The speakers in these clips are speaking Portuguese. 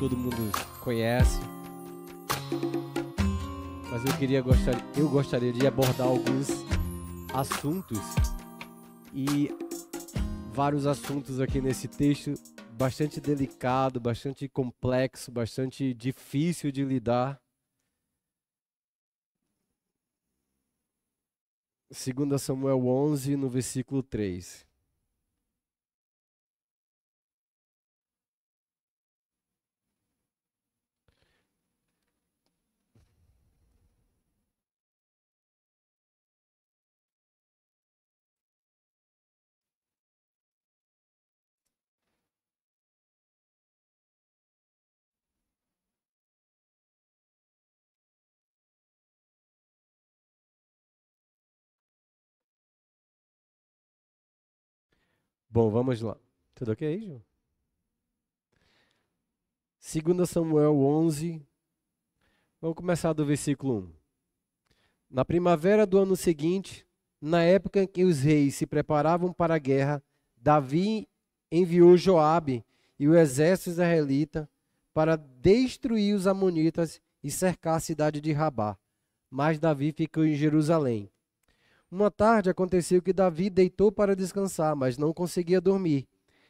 todo mundo conhece. Mas eu gostaria de abordar alguns assuntos e vários assuntos aqui nesse texto bastante delicado, bastante complexo, bastante difícil de lidar. 2 Samuel 11, no versículo 3. Bom, vamos lá. Tudo ok aí, João? 2 Samuel 11, vamos começar do versículo 1. Na primavera do ano seguinte, na época em que os reis se preparavam para a guerra, Davi enviou Joabe e o exército israelita para destruir os amonitas e cercar a cidade de Rabá. Mas Davi ficou em Jerusalém. Uma tarde aconteceu que Davi deitou para descansar, mas não conseguia dormir.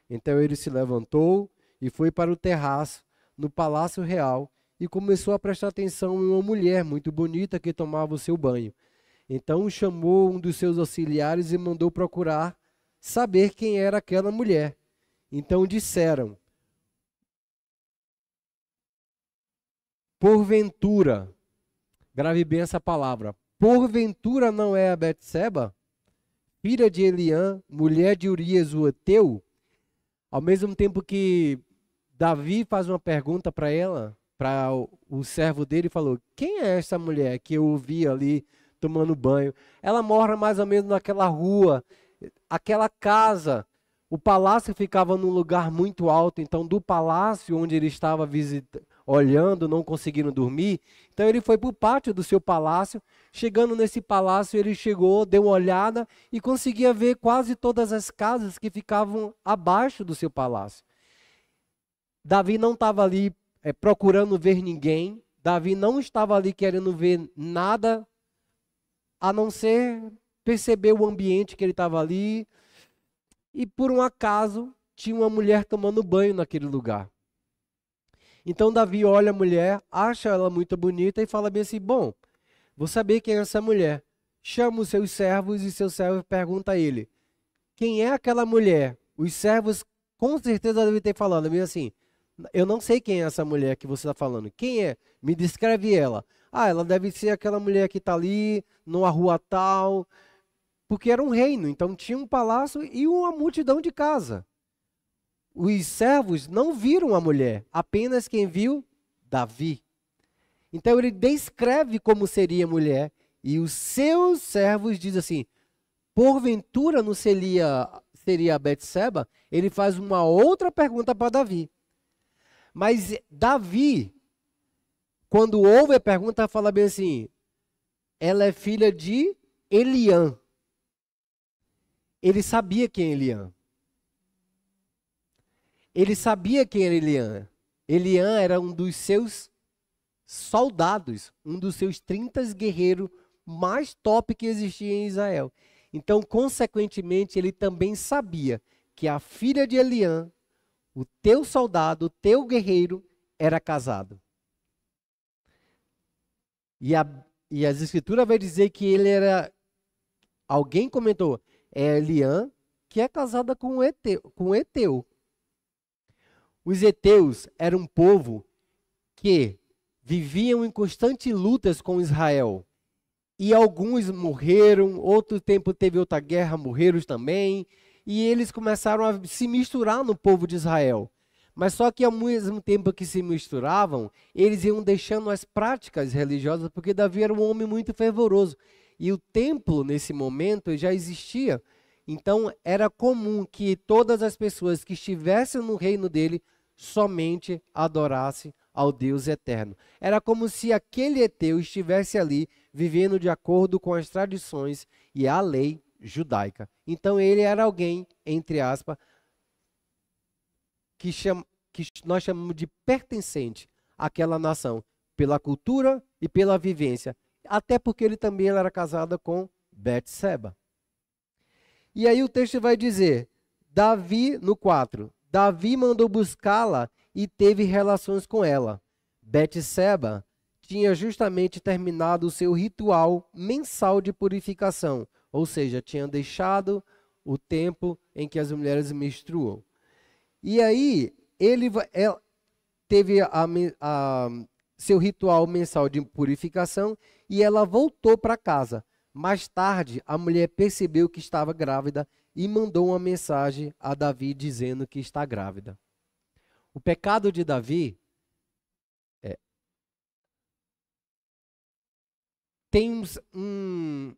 Então ele se levantou e foi para o terraço, no palácio real, e começou a prestar atenção em uma mulher muito bonita que tomava o seu banho. Então chamou um dos seus auxiliares e mandou procurar saber quem era aquela mulher. Então disseram: porventura, grave bem essa palavra, porventura não é a Betseba, filha de Eliã, mulher de Urias o Heteu? Ao mesmo tempo que Davi faz uma pergunta para ela, para o servo dele, falou: quem é essa mulher que eu ouvi ali tomando banho? Ela mora mais ou menos naquela rua, aquela casa. O palácio ficava num lugar muito alto, então do palácio onde ele estava olhando, não conseguindo dormir, então ele foi para o pátio do seu palácio. Chegando nesse palácio, ele chegou, deu uma olhada e conseguia ver quase todas as casas que ficavam abaixo do seu palácio. Davi não estava ali procurando ver ninguém, Davi não estava ali querendo ver nada, a não ser perceber o ambiente que ele estava ali, e por um acaso tinha uma mulher tomando banho naquele lugar. Então Davi olha a mulher, acha ela muito bonita e fala bem assim: bom, vou saber quem é essa mulher. Chama os seus servos e seus servos perguntam a ele: quem é aquela mulher? Os servos com certeza devem ter falado bem assim: eu não sei quem é essa mulher que você está falando. Quem é? Me descreve ela. Ah, ela deve ser aquela mulher que está ali, numa rua tal. Porque era um reino, então tinha um palácio e uma multidão de casa. Os servos não viram a mulher, apenas quem viu, Davi. Então ele descreve como seria a mulher e os seus servos dizem assim: porventura não seria a Betseba? Ele faz uma outra pergunta para Davi. Mas Davi, quando ouve a pergunta, fala bem assim: ela é filha de Eliã. Ele sabia quem é Eliã. Ele sabia quem era Eliã. Eliã era um dos seus soldados, um dos seus 30 guerreiros mais top que existia em Israel. Então, consequentemente, ele também sabia que a filha de Eliã, o teu soldado, o teu guerreiro, era casado. E as escrituras vai dizer que ele era... Alguém comentou, é Eliã que é casada com o Heteu. Os heteus eram um povo que viviam em constantes lutas com Israel. E alguns morreram, outro tempo teve outra guerra, morreram também. E eles começaram a se misturar no povo de Israel. Mas só que ao mesmo tempo que se misturavam, eles iam deixando as práticas religiosas, porque Davi era um homem muito fervoroso. E o templo, nesse momento, já existia. Então, era comum que todas as pessoas que estivessem no reino dele somente adorassem ao Deus eterno. Era como se aquele heteu estivesse ali, vivendo de acordo com as tradições e a lei judaica. Então, ele era alguém, entre aspas, que nós chamamos de pertencente àquela nação, pela cultura e pela vivência. Até porque ele também era casado com Betseba. E aí o texto vai dizer, Davi, no 4, Davi mandou buscá-la e teve relações com ela. Betseba tinha justamente terminado o seu ritual mensal de purificação, ou seja, tinha deixado o tempo em que as mulheres menstruam. E aí ela teve seu ritual mensal de purificação e ela voltou para casa. Mais tarde, a mulher percebeu que estava grávida e mandou uma mensagem a Davi dizendo que está grávida. O pecado de Davi tem um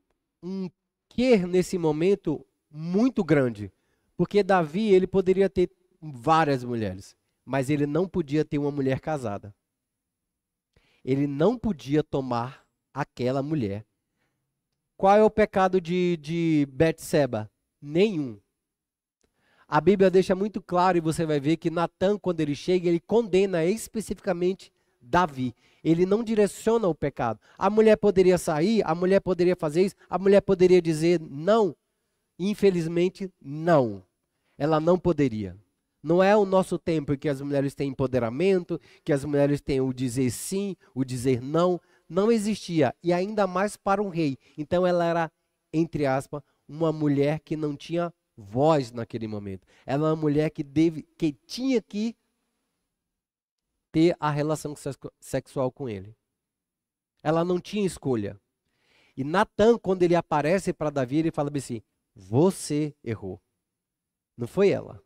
quê nesse momento muito grande. Porque Davi, ele poderia ter várias mulheres, mas ele não podia ter uma mulher casada. Ele não podia tomar aquela mulher. Qual é o pecado de Betseba? Nenhum. A Bíblia deixa muito claro, e você vai ver que Natã, quando ele chega, ele condena especificamente Davi. Ele não direciona o pecado. A mulher poderia sair, a mulher poderia fazer isso, a mulher poderia dizer não. Infelizmente, não. Ela não poderia. Não é o nosso tempo em que as mulheres têm empoderamento, que as mulheres têm o dizer sim, o dizer não. Não existia, e ainda mais para um rei. Então ela era, entre aspas, uma mulher que não tinha voz naquele momento. Ela é uma mulher que tinha que ter a relação sexual com ele. Ela não tinha escolha. E Natã, quando ele aparece para Davi, ele fala assim, você errou. Não foi ela.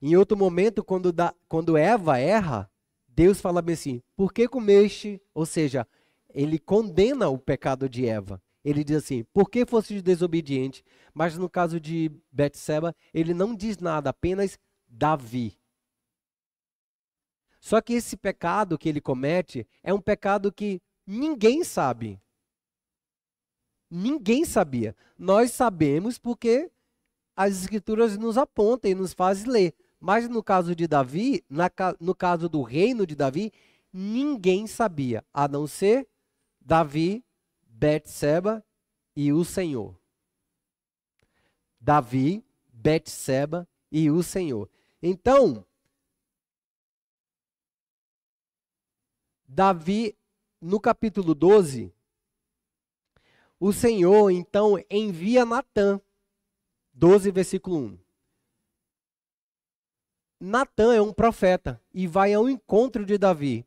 Em outro momento, quando Eva erra, Deus fala bem assim, por que comeste? Ou seja, ele condena o pecado de Eva. Ele diz assim, por que foste desobediente? Mas no caso de Betseba, ele não diz nada, apenas Davi. Só que esse pecado que ele comete é um pecado que ninguém sabe. Ninguém sabia. Nós sabemos porque as escrituras nos apontam e nos fazem ler. Mas no caso de Davi, no caso do reino de Davi, ninguém sabia, a não ser Davi, Betseba e o Senhor. Davi, Betseba e o Senhor. Então, Davi, no capítulo 12, o Senhor, então, envia Natã. 12, versículo 1. Natã é um profeta e vai ao encontro de Davi.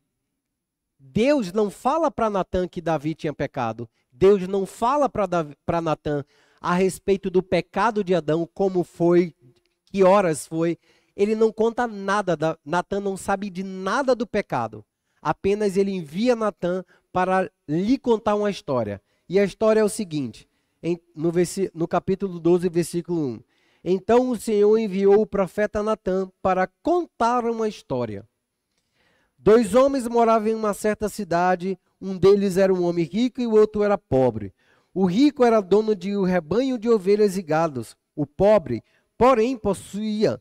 Deus não fala para Natã que Davi tinha pecado. Deus não fala para Natã a respeito do pecado de Adão, como foi, que horas foi. Ele não conta nada. Natã não sabe de nada do pecado. Apenas ele envia Natã para lhe contar uma história. E a história é o seguinte, no capítulo 12, versículo 1. Então o Senhor enviou o profeta Natã para contar uma história. 2 homens moravam em uma certa cidade, um deles era um homem rico e o outro era pobre. O rico era dono de um rebanho de ovelhas e gados. O pobre, porém, possuía...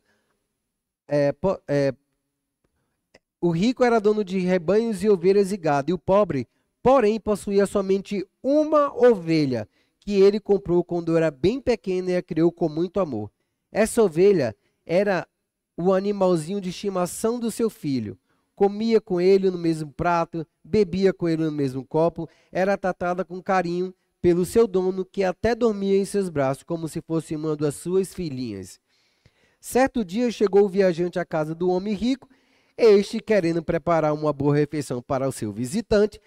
o rico era dono de rebanhos e ovelhas e gado, e o pobre, porém, possuía somente uma ovelha, que ele comprou quando era bem pequeno e a criou com muito amor. Essa ovelha era o animalzinho de estimação do seu filho. Comia com ele no mesmo prato, bebia com ele no mesmo copo, era tratada com carinho pelo seu dono, que até dormia em seus braços, como se fosse uma das suas filhinhas. Certo dia chegou o viajante à casa do homem rico. Este, querendo preparar uma boa refeição para o seu visitante,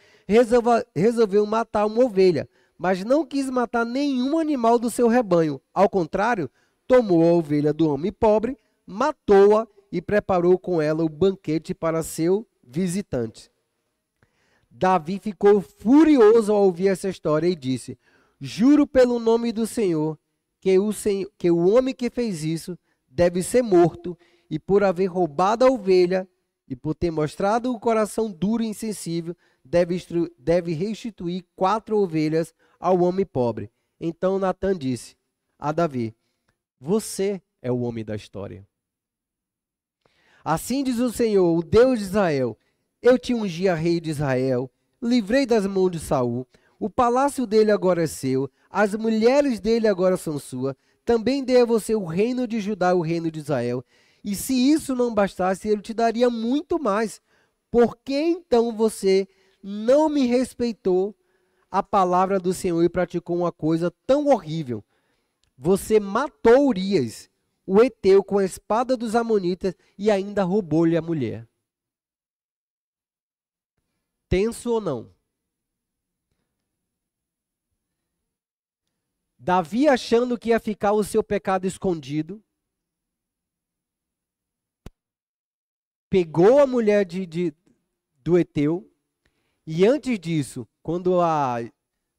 resolveu matar uma ovelha, mas não quis matar nenhum animal do seu rebanho. Ao contrário, tomou a ovelha do homem pobre, matou-a e preparou com ela o banquete para seu visitante. Davi ficou furioso ao ouvir essa história e disse, juro pelo nome do Senhor que o homem que fez isso deve ser morto, e por haver roubado a ovelha e por ter mostrado o coração duro e insensível, deve restituir 4 ovelhas ao homem pobre. Então Natã disse a Davi, você é o homem da história. Assim diz o Senhor, o Deus de Israel: eu te ungi a rei de Israel, livrei das mãos de Saul. O palácio dele agora é seu, as mulheres dele agora são suas. Também dei a você o reino de Judá e o reino de Israel. E se isso não bastasse, ele te daria muito mais. Por que então você não me respeitou a palavra do Senhor e praticou uma coisa tão horrível? Você matou Urias, o heteu, com a espada dos amonitas e ainda roubou-lhe a mulher. Tenso ou não? Davi, achando que ia ficar o seu pecado escondido, pegou a mulher do heteu, e antes disso, quando a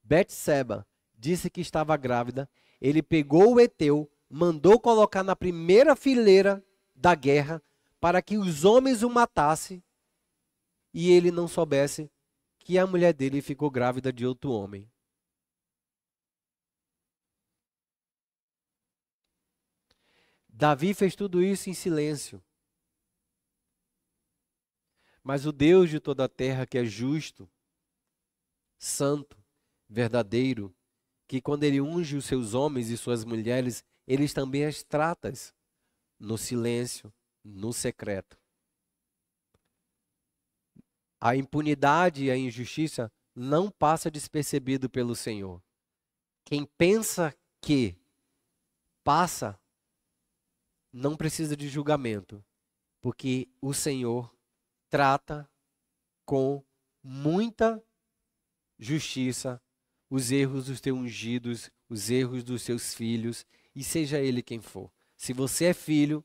Betseba disse que estava grávida, ele pegou o heteu, mandou colocar na primeira fileira da guerra para que os homens o matassem e ele não soubesse que a mulher dele ficou grávida de outro homem. Davi fez tudo isso em silêncio. Mas o Deus de toda a terra, que é justo, santo, verdadeiro, que quando ele unge os seus homens e suas mulheres, eles também as tratam no silêncio, no secreto. A impunidade e a injustiça não passa despercebido pelo Senhor. Quem pensa que passa, não precisa de julgamento, porque o Senhor trata com muita justiça os erros dos teus ungidos, os erros dos seus filhos, e seja ele quem for. Se você é filho,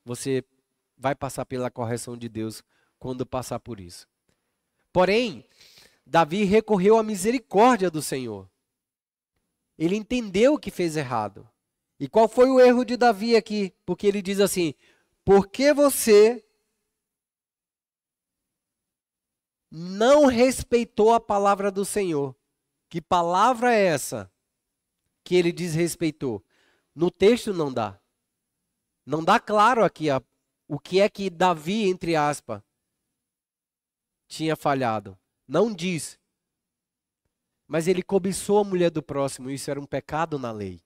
você vai passar pela correção de Deus quando passar por isso. Porém, Davi recorreu à misericórdia do Senhor. Ele entendeu que fez errado. E qual foi o erro de Davi aqui? Porque ele diz assim: por que você não respeitou a palavra do Senhor? Que palavra é essa que ele desrespeitou? No texto não dá. Não dá claro aqui o que é que Davi, entre aspas, tinha falhado. Não diz. Mas ele cobiçou a mulher do próximo, isso era um pecado na lei.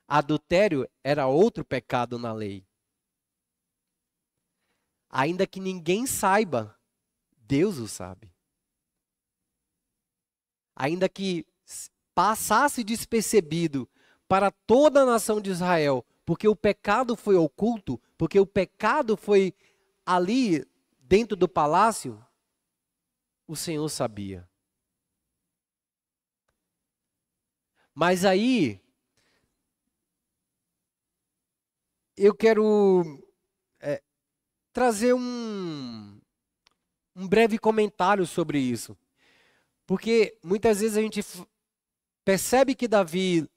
Adultério era outro pecado na lei. Ainda que ninguém saiba, Deus o sabe. Ainda que passasse despercebido para toda a nação de Israel, porque o pecado foi oculto, porque o pecado foi ali dentro do palácio, o Senhor sabia. Mas aí, eu quero trazer um breve comentário sobre isso. Porque muitas vezes a gente percebe que Davi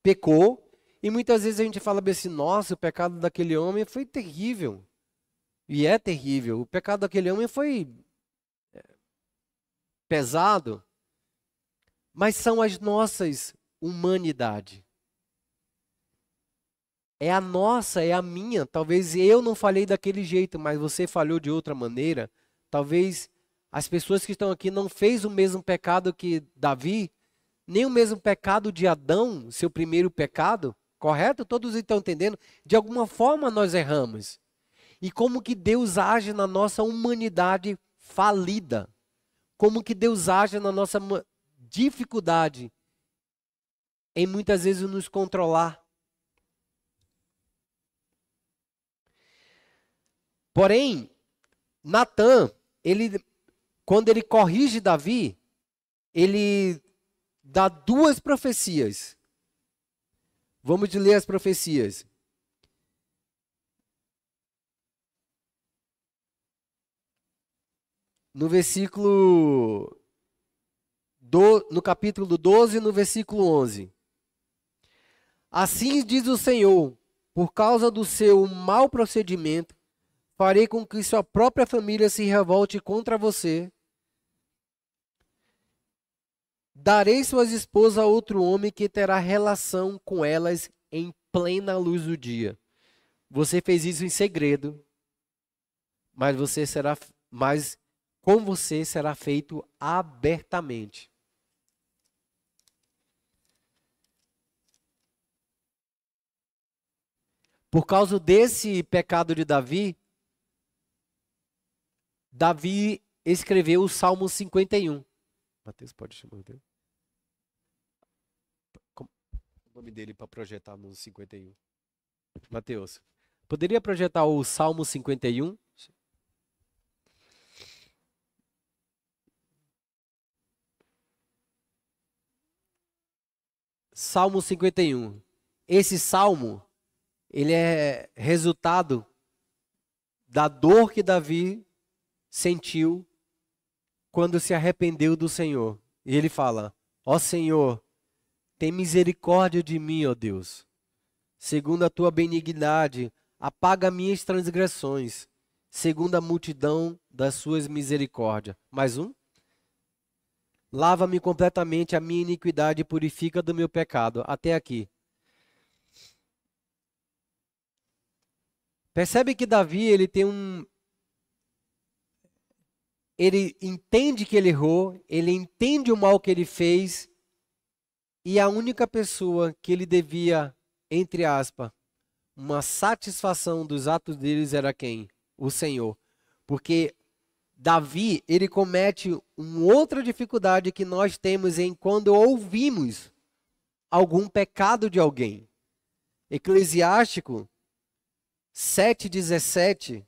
pecou, e muitas vezes a gente fala assim: nossa, o pecado daquele homem foi terrível. E é terrível. O pecado daquele homem foi pesado. Mas são as nossas humanidade. É a nossa, é a minha. Talvez eu não falhei daquele jeito, mas você falhou de outra maneira. Talvez as pessoas que estão aqui não fez o mesmo pecado que Davi, nem o mesmo pecado de Adão, seu primeiro pecado, correto? Todos estão entendendo? De alguma forma nós erramos. E como que Deus age na nossa humanidade falida? Como que Deus age na nossa dificuldade em muitas vezes nos controlar? Porém, Natã, quando ele corrige Davi, ele dá duas profecias. Vamos ler as profecias. No no capítulo 12, no versículo 11. Assim diz o Senhor: por causa do seu mau procedimento, farei com que sua própria família se revolte contra você. Darei suas esposas a outro homem que terá relação com elas em plena luz do dia. Você fez isso em segredo, mas com você será feito abertamente. Por causa desse pecado de Davi, Davi escreveu o Salmo 51. Mateus, pode chamar o nome dele para projetar no 51. Mateus, poderia projetar o Salmo 51? Salmo 51. Esse salmo, ele é resultado da dor que Davi sentiu quando se arrependeu do Senhor. E ele fala: ó Senhor, tem misericórdia de mim, ó Deus. Segundo a tua benignidade, apaga minhas transgressões, segundo a multidão das suas misericórdias. Mais um. Lava-me completamente a minha iniquidade e purifica do meu pecado. Até aqui. Percebe que Davi, ele entende que ele errou, ele entende o mal que ele fez, e a única pessoa que ele devia, entre aspas, uma satisfação dos atos deles era quem? O Senhor. Porque Davi, ele comete uma outra dificuldade que nós temos em quando ouvimos algum pecado de alguém. Eclesiástico 7:17.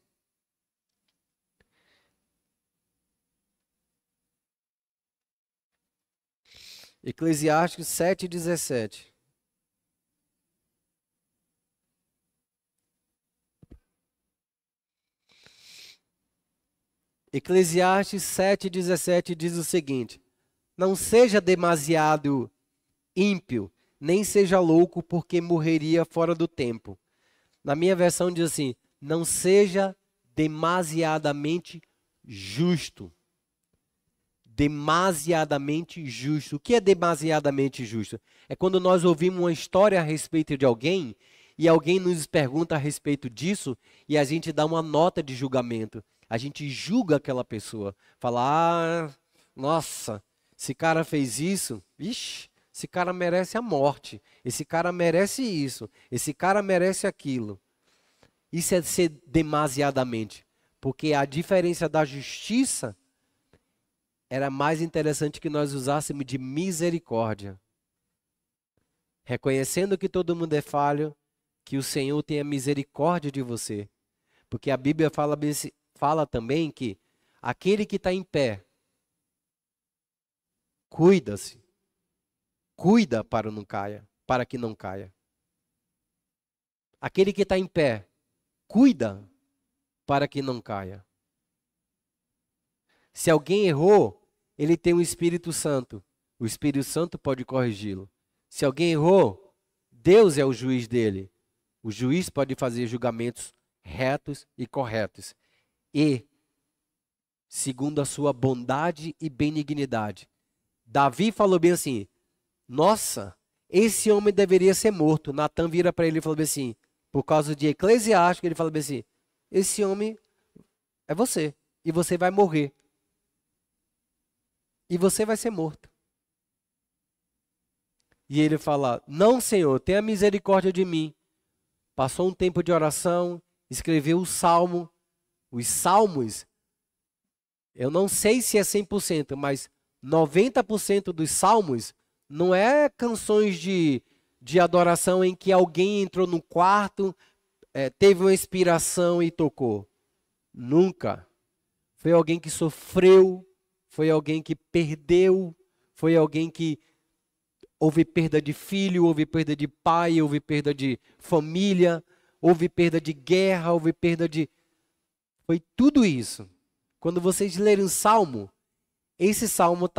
Eclesiástico 7:17. Eclesiastes 7:17 diz o seguinte: não seja demasiado ímpio, nem seja louco, porque morreria fora do tempo. Na minha versão diz assim: não seja demasiadamente justo. Demasiadamente justo. O que é demasiadamente justo? É quando nós ouvimos uma história a respeito de alguém e alguém nos pergunta a respeito disso e a gente dá uma nota de julgamento. A gente julga aquela pessoa. Fala, ah, nossa, esse cara fez isso, ixi, esse cara merece a morte. Esse cara merece isso. Esse cara merece aquilo. Isso é ser demasiadamente. Porque a diferença da justiça era mais interessante que nós usássemos de misericórdia. Reconhecendo que todo mundo é falho, que o Senhor tenha misericórdia de você. Porque a Bíblia fala também que aquele que está em pé, cuida-se. Cuida para que não caia. Aquele que está em pé, cuida para que não caia. Se alguém errou, ele tem o Espírito Santo. O Espírito Santo pode corrigi-lo. Se alguém errou, Deus é o juiz dele. O juiz pode fazer julgamentos retos e corretos. E, segundo a sua bondade e benignidade. Davi falou bem assim: nossa, esse homem deveria ser morto. Natan vira para ele e falou bem assim, por causa de Eclesiástico, ele falou bem assim: esse homem é você, e você vai morrer. E você vai ser morto. E ele fala: não, Senhor, tenha misericórdia de mim. Passou um tempo de oração, escreveu o salmo. Os salmos, eu não sei se é 100%, mas 90% dos salmos não é canções de adoração em que alguém entrou no quarto, teve uma inspiração e tocou. Nunca. Foi alguém que sofreu, foi alguém que perdeu, foi alguém que houve perda de filho, houve perda de pai, houve perda de família, houve perda de guerra, houve perda de... Foi tudo isso. Quando vocês lerem o Salmo, esse Salmo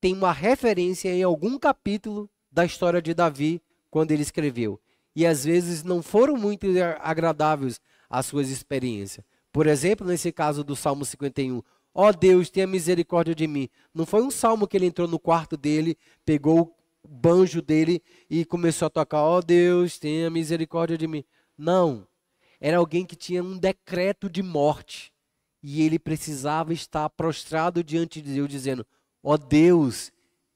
tem uma referência em algum capítulo da história de Davi, quando ele escreveu. E às vezes não foram muito agradáveis as suas experiências. Por exemplo, nesse caso do Salmo 51, ó Deus, tenha misericórdia de mim. Não foi um salmo que ele entrou no quarto dele, pegou o banjo dele e começou a tocar, ó Deus, tenha misericórdia de mim. Não. era alguém que tinha um decreto de morte. E ele precisava estar prostrado diante de Deus, dizendo: ó Deus,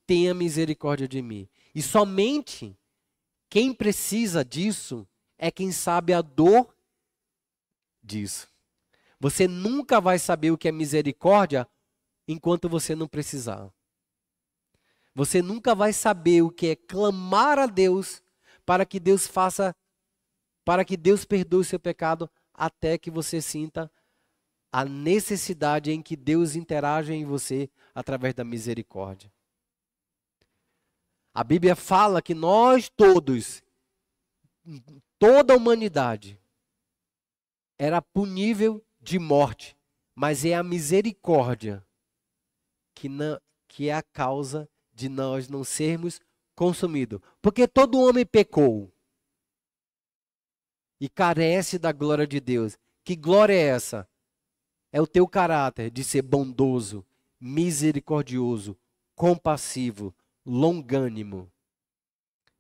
tenha misericórdia de mim. E somente quem precisa disso é quem sabe a dor disso. Você nunca vai saber o que é misericórdia enquanto você não precisar. Você nunca vai saber o que é clamar a Deus para que Deus faça, para que Deus perdoe o seu pecado, até que você sinta a necessidade em que Deus interaja em você através da misericórdia. A Bíblia fala que nós todos, toda a humanidade, era punível de morte, mas é a misericórdia que é a causa de nós não sermos consumidos. Porque todo homem pecou e carece da glória de Deus. Que glória é essa? É o teu caráter de ser bondoso, misericordioso, compassivo, longânimo.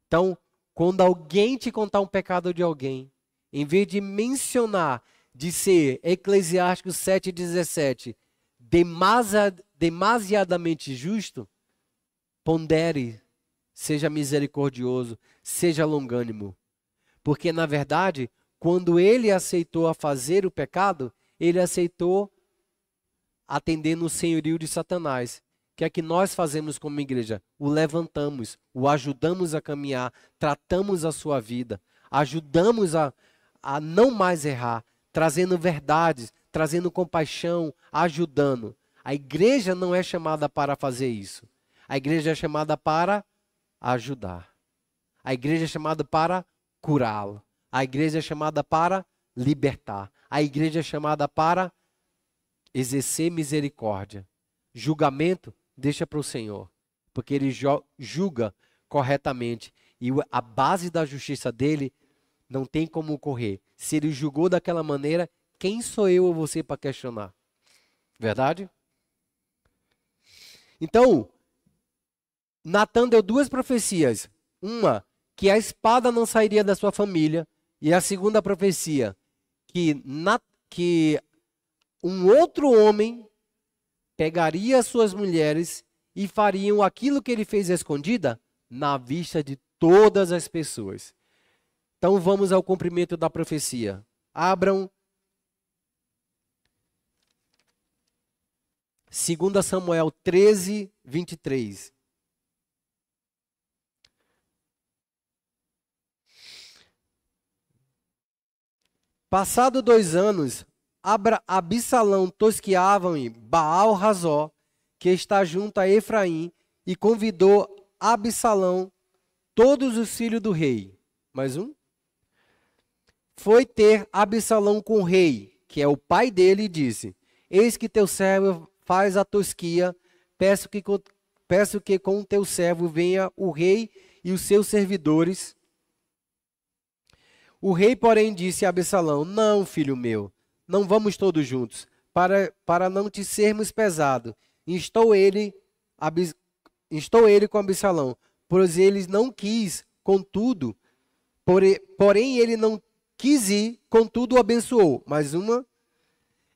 Então, quando alguém te contar um pecado de alguém, em vez de mencionar, de ser Eclesiastes 7,17, demasiadamente justo, pondere, seja misericordioso, seja longânimo. Porque, na verdade, quando ele aceitou a fazer o pecado, ele aceitou atendendo o senhorio de Satanás. O que é que nós fazemos como igreja? O levantamos, o ajudamos a caminhar, tratamos a sua vida, ajudamos a não mais errar, trazendo verdades, trazendo compaixão, ajudando. A igreja não é chamada para fazer isso. A igreja é chamada para ajudar. A igreja é chamada para curá-lo. A igreja é chamada para libertar. A igreja é chamada para exercer misericórdia. Julgamento, deixa para o Senhor, porque Ele julga corretamente. E a base da justiça dele não tem como correr. Se Ele julgou daquela maneira, quem sou eu ou você para questionar? Verdade? Então, Natan deu duas profecias. Uma, que a espada não sairia da sua família. E a segunda profecia, que um outro homem pegaria suas mulheres e fariam aquilo que ele fez escondida na vista de todas as pessoas. Então vamos ao cumprimento da profecia. Abram 2 Samuel 13, 23. Passado 2 anos, Absalão tosqueava em Baal-Razó, que está junto a Efraim, e convidou Absalão, todos os filhos do rei. Mais um. Foi ter Absalão com o rei, que é o pai dele, e disse: eis que teu servo faz a tosquia, peço que com teu servo venha o rei e os seus servidores. O rei, porém, disse a Absalão: não, filho meu, não vamos todos juntos, para não te sermos pesado. Instou ele com Absalão, pois ele não quis, contudo, porém ele não quis ir, contudo o abençoou. Mais uma.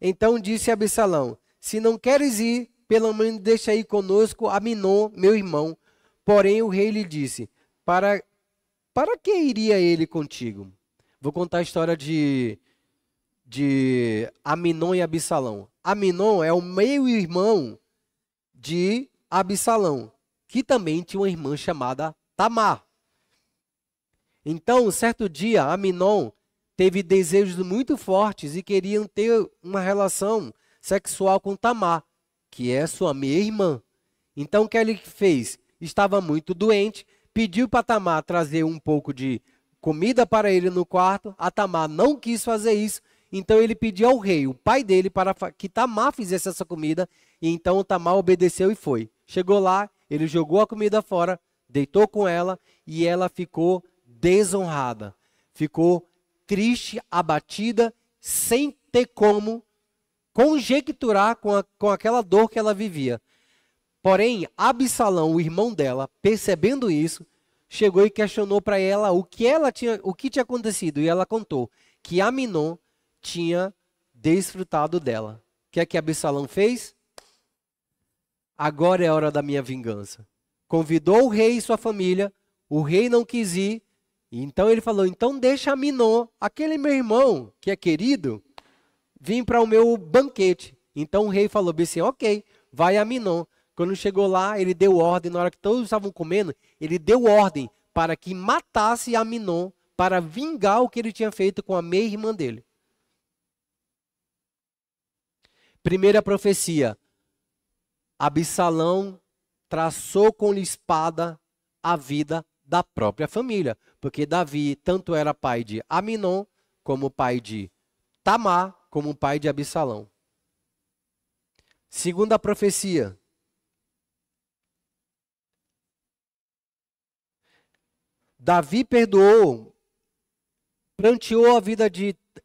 Então disse Absalão: se não queres ir, pelo menos deixa ir conosco Aminon, meu irmão. Porém o rei lhe disse: para que iria ele contigo? Vou contar a história de Aminon e Absalão. Aminon é o meio-irmão de Absalão, que também tinha uma irmã chamada Tamar. Então, certo dia, Aminon teve desejos muito fortes e queriam ter uma relação sexual com Tamar, que é sua meia-irmã. Então, o que ele fez? Estava muito doente, pediu para Tamar trazer um pouco de comida para ele no quarto. A Tamar não quis fazer isso, então ele pediu ao rei, o pai dele, para que Tamar fizesse essa comida, e então Tamar obedeceu e foi. Chegou lá, ele jogou a comida fora, deitou com ela, e ela ficou desonrada, ficou triste, abatida, sem ter como conjecturar com aquela dor que ela vivia. Porém, Absalão, o irmão dela, percebendo isso, chegou e questionou para ela o que tinha acontecido. E ela contou que Aminon tinha desfrutado dela. O que é que Absalão fez? Agora é a hora da minha vingança. Convidou o rei e sua família, o rei não quis ir, então ele falou, então deixa Aminon, aquele meu irmão que é querido, vir para o meu banquete. Então o rei falou assim, ok, vai Aminon. Quando chegou lá, ele deu ordem, na hora que todos estavam comendo, ele deu ordem para que matasse Aminon, para vingar o que ele tinha feito com a meia-irmã dele. Primeira profecia, Absalão traçou com espada a vida da própria família, porque Davi tanto era pai de Aminon, como pai de Tamar, como pai de Absalão. Segunda profecia, Davi perdoou, pranteou a vida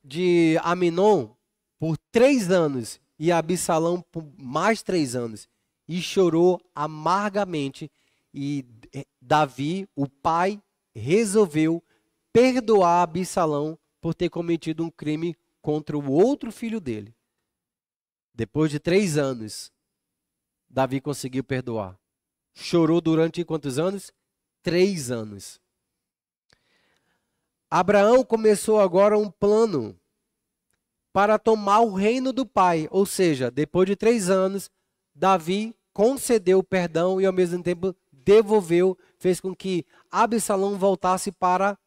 de Aminon por 3 anos e Absalão por mais 3 anos. E chorou amargamente. E Davi, o pai, resolveu perdoar Absalão por ter cometido um crime contra o outro filho dele. Depois de 3 anos, Davi conseguiu perdoar. Chorou durante quantos anos? 3 anos. Abraão começou agora um plano para tomar o reino do pai. Ou seja, depois de 3 anos, Davi concedeu perdão e ao mesmo tempo devolveu, fez com que Absalão voltasse para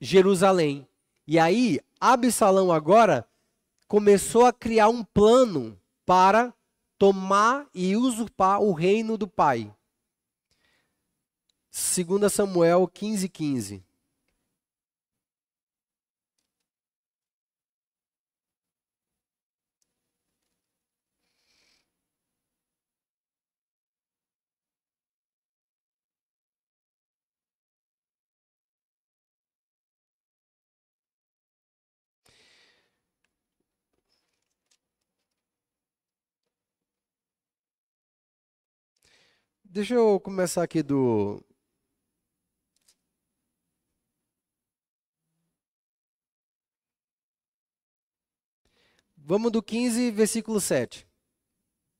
Jerusalém. E aí, Absalão agora começou a criar um plano para tomar e usurpar o reino do pai. 2 Samuel 15:15. Deixa eu começar aqui do... Vamos do 15, versículo 7.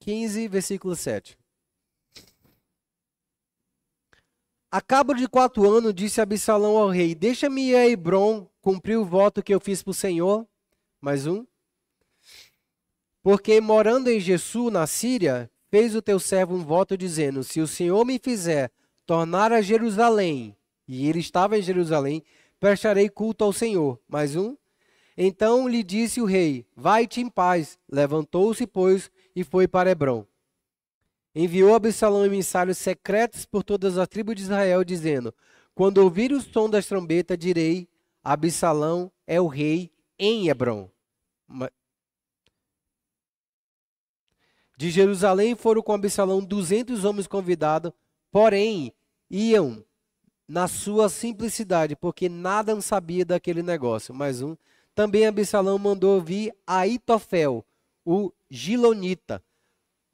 15, versículo 7. A cabo de 4 anos, disse Absalão ao rei, deixa-me ir a Hebrom cumprir o voto que eu fiz para o Senhor. Mais um. Porque morando em Gesur, na Síria, fez o teu servo um voto dizendo, se o Senhor me fizer tornar a Jerusalém, e ele estava em Jerusalém, prestarei culto ao Senhor. Mais um. Então lhe disse o rei, vai-te em paz. Levantou-se, pois, e foi para Hebrom. Enviou Absalão emissários secretos por todas as tribos de Israel, dizendo, quando ouvir o som das trombetas, direi, Absalão é o rei em Hebrom. De Jerusalém foram com Absalão 200 homens convidados, porém iam na sua simplicidade, porque nada sabia daquele negócio. Mais um. Também Absalão mandou vir Aitofel, o Gilonita,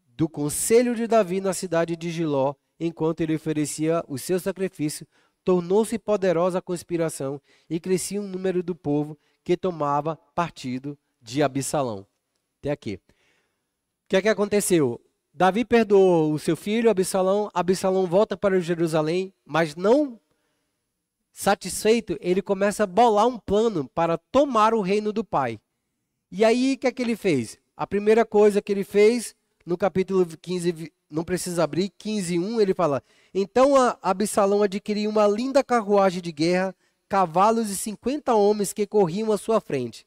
do conselho de Davi na cidade de Giló, enquanto ele oferecia o seu sacrifício, tornou-se poderosa a conspiração e crescia o número do povo que tomava partido de Absalão. Até aqui. O que é que aconteceu? Davi perdoou o seu filho, Absalão. Absalão volta para Jerusalém, mas não satisfeito, ele começa a bolar um plano para tomar o reino do pai. E aí, o que é que ele fez? A primeira coisa que ele fez, no capítulo 15, não precisa abrir, 15:1, ele fala, então Absalão adquiriu uma linda carruagem de guerra, cavalos e 50 homens que corriam à sua frente.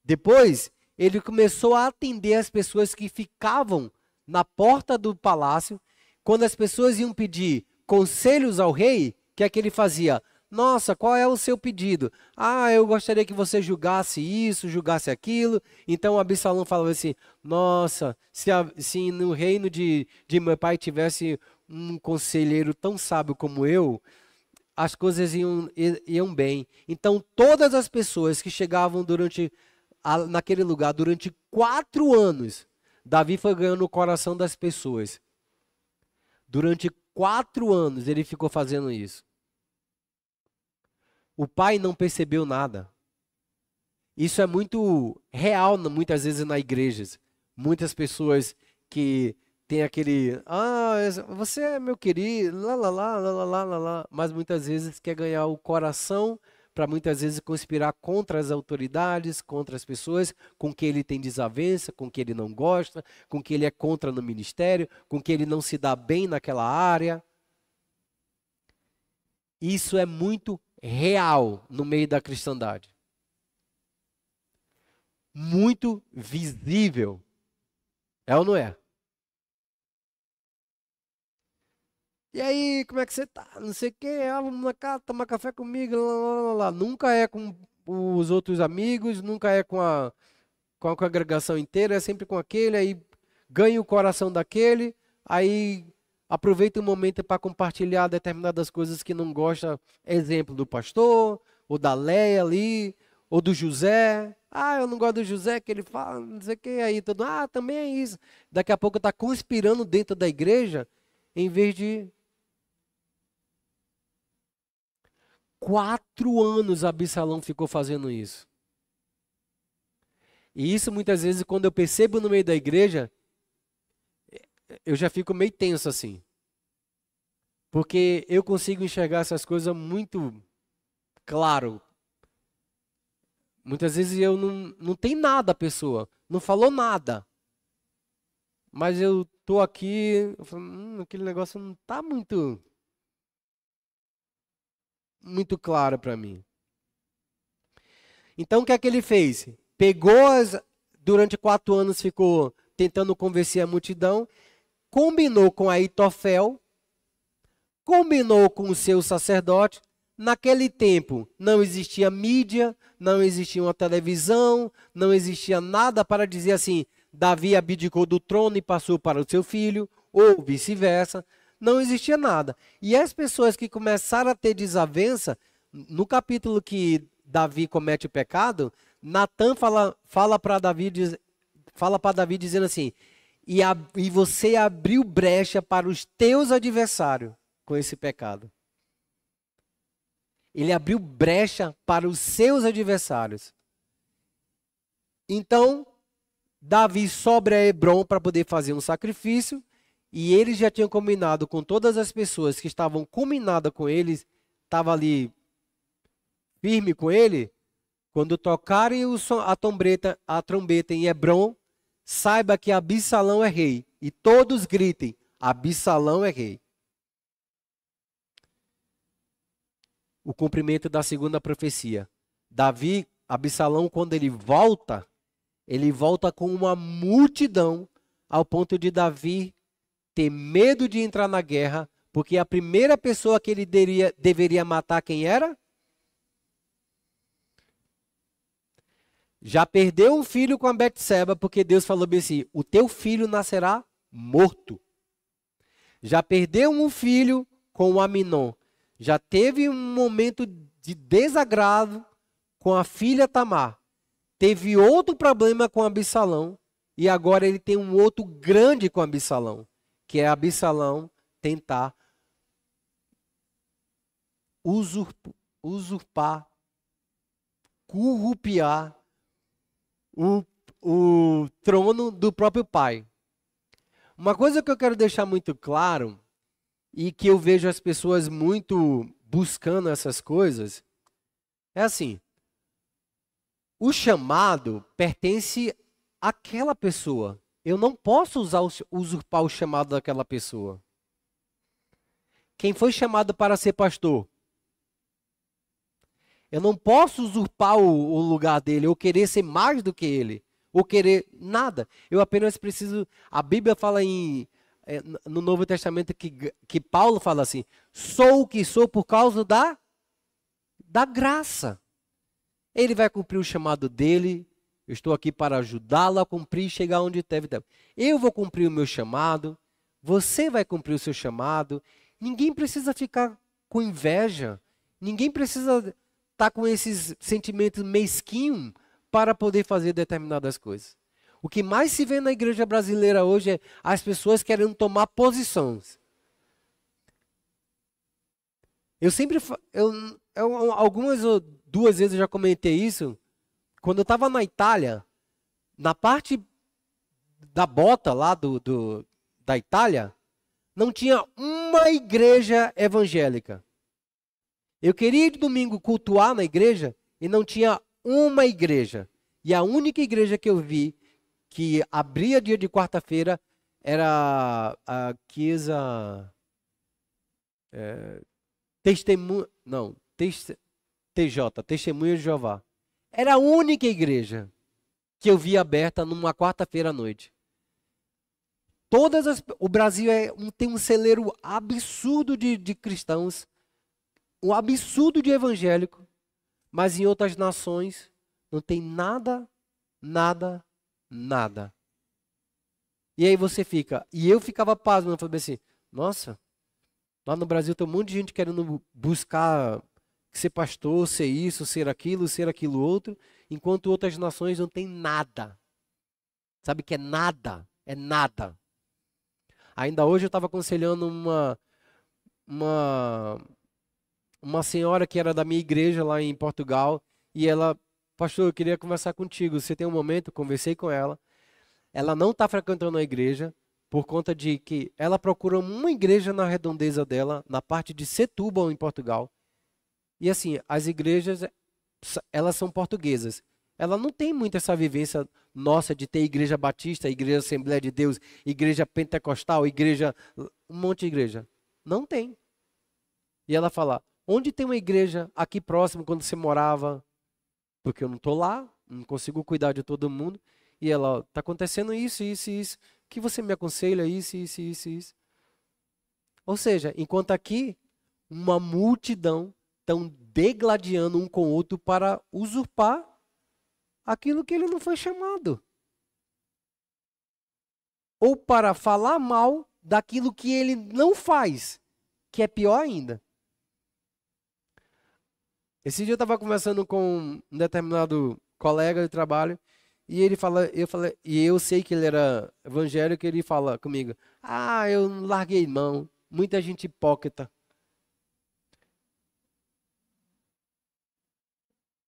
Depois, ele começou a atender as pessoas que ficavam na porta do palácio. Quando as pessoas iam pedir conselhos ao rei, o que é que ele fazia? Nossa, qual é o seu pedido? Ah, eu gostaria que você julgasse isso, julgasse aquilo. Então Absalão falava assim, nossa, se no reino de meu pai tivesse um conselheiro tão sábio como eu, as coisas iam bem. Então todas as pessoas que chegavam naquele lugar durante 4 anos, Davi foi ganhando o coração das pessoas. Durante 4 anos ele ficou fazendo isso. O pai não percebeu nada. Isso é muito real muitas vezes nas igrejas. Muitas pessoas que têm aquele, você é meu querido, lá, lá, lá, lá, lá, lá, lá, lá, mas muitas vezes quer ganhar o coração para muitas vezes conspirar contra as autoridades, contra as pessoas com que ele tem desavença, com que ele não gosta, com que ele é contra no ministério, com que ele não se dá bem naquela área. Isso é muito real no meio da cristandade. Muito visível. É ou não é? E aí, como é que você tá? Não sei o quê, vamos na casa tomar café comigo, lá, lá, lá, lá. Nunca é com os outros amigos, nunca é com a congregação inteira, é sempre com aquele, aí ganha o coração daquele, aí aproveita o momento para compartilhar determinadas coisas que não gosta, exemplo do pastor, ou da Leia ali, ou do José. Eu não gosto do José, que ele fala, não sei o que, aí todo, também é isso. Daqui a pouco está conspirando dentro da igreja, em vez de 4 anos Absalão ficou fazendo isso. E isso muitas vezes, quando eu percebo no meio da igreja, eu já fico meio tenso assim. Porque eu consigo enxergar essas coisas muito claro. Muitas vezes eu não tenho nada a pessoa, não falou nada. Mas eu tô aqui, eu falo, aquele negócio não tá muito claro para mim. Então o que é que ele fez? Durante 4 anos ficou tentando convencer a multidão, combinou com Aitofel, combinou com o seu sacerdote. Naquele tempo não existia mídia, não existia uma televisão, não existia nada para dizer assim, Davi abdicou do trono e passou para o seu filho, ou vice-versa. Não existia nada. E as pessoas que começaram a ter desavença, no capítulo que Davi comete o pecado, Natan fala para Davi dizendo assim, e você abriu brecha para os teus adversários com esse pecado. Ele abriu brecha para os seus adversários. Então, Davi sobe a Hebrom para poder fazer um sacrifício, e eles já tinham combinado com todas as pessoas que estavam combinadas com eles, estavam ali firme com ele, quando tocarem a trombeta em Hebrom, saiba que Absalão é rei, e todos gritem, Absalão é rei. O cumprimento da segunda profecia. Absalão, quando ele volta com uma multidão, ao ponto de Davi ter medo de entrar na guerra, porque a primeira pessoa que ele deveria matar quem era? Já perdeu um filho com a Betseba, porque Deus falou bem assim, o teu filho nascerá morto. Já perdeu um filho com o Aminon. Já teve um momento de desagrado com a filha Tamar. Teve outro problema com Absalão. E agora ele tem um outro grande com Absalão. Que é Absalão tentar usurpar, corrupiar o trono do próprio pai. Uma coisa que eu quero deixar muito claro, e que eu vejo as pessoas muito buscando essas coisas, é assim, o chamado pertence àquela pessoa. Eu não posso usurpar o chamado daquela pessoa. Quem foi chamado para ser pastor? Eu não posso usurpar o lugar dele, ou querer ser mais do que ele, ou querer nada. Eu apenas preciso... A Bíblia fala no Novo Testamento que Paulo fala assim, sou o que sou por causa da graça. Ele vai cumprir o chamado dele, eu estou aqui para ajudá-lo a cumprir e chegar onde deve. Eu vou cumprir o meu chamado, você vai cumprir o seu chamado. Ninguém precisa ficar com inveja, ninguém precisa estar com esses sentimentos mesquinhos para poder fazer determinadas coisas. O que mais se vê na igreja brasileira hoje é as pessoas querendo tomar posições. Algumas ou 2 vezes eu já comentei isso quando eu estava na Itália, na parte da bota lá da Itália, não tinha uma igreja evangélica. Eu queria ir de domingo cultuar na igreja e não tinha uma igreja. E a única igreja que eu vi que abria dia de quarta-feira era a Chiesa Testemunha, não, TJ, Testemunha de Jeová. Era a única igreja que eu vi aberta numa quarta-feira à noite. O Brasil tem um celeiro absurdo de cristãos, um absurdo de evangélico, mas em outras nações não tem nada, nada, nada. E aí você fica, e eu ficava pasmo, eu falei assim, nossa, lá no Brasil tem um monte de gente querendo buscar ser pastor, ser isso, ser aquilo outro, enquanto outras nações não tem nada. Sabe que é nada, é nada. Ainda hoje eu estava aconselhando uma senhora que era da minha igreja lá em Portugal, e ela, pastor, eu queria conversar contigo, você tem um momento? Conversei com ela. Ela não está frequentando a igreja, por conta de que ela procura uma igreja na redondeza dela, na parte de Setúbal, em Portugal. E assim, as igrejas, elas são portuguesas. Ela não tem muito essa vivência nossa de ter igreja batista, igreja Assembleia de Deus, igreja pentecostal, igreja, um monte de igreja. Não tem. E ela fala, onde tem uma igreja aqui próximo quando você morava? Porque eu não estou lá, não consigo cuidar de todo mundo. E ela, está acontecendo isso, isso, isso. O que você me aconselha? Isso, isso, isso, isso. Ou seja, enquanto aqui, uma multidão estão degladiando um com o outro para usurpar aquilo que ele não foi chamado. Ou para falar mal daquilo que ele não faz, que é pior ainda. Esse dia eu estava conversando com um determinado colega de trabalho e ele fala, e eu sei que ele era evangélico, ele fala comigo, eu larguei mão, muita gente hipócrita.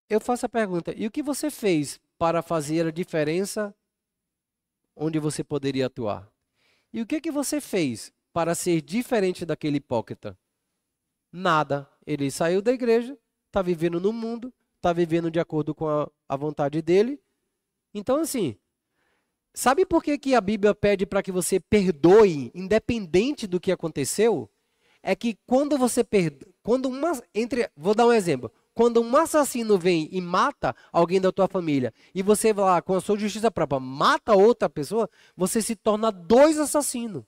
Eu faço a pergunta, e o que você fez para fazer a diferença onde você poderia atuar? E o que você fez para ser diferente daquele hipócrita? Nada. Ele saiu da igreja, está vivendo no mundo, está vivendo de acordo com a vontade dele. Então, assim, sabe por que a Bíblia pede para que você perdoe, independente do que aconteceu? É que quando você perdoa, vou dar um exemplo. Quando um assassino vem e mata alguém da tua família, e você vai lá com a sua justiça própria, mata outra pessoa, você se torna 2 assassinos.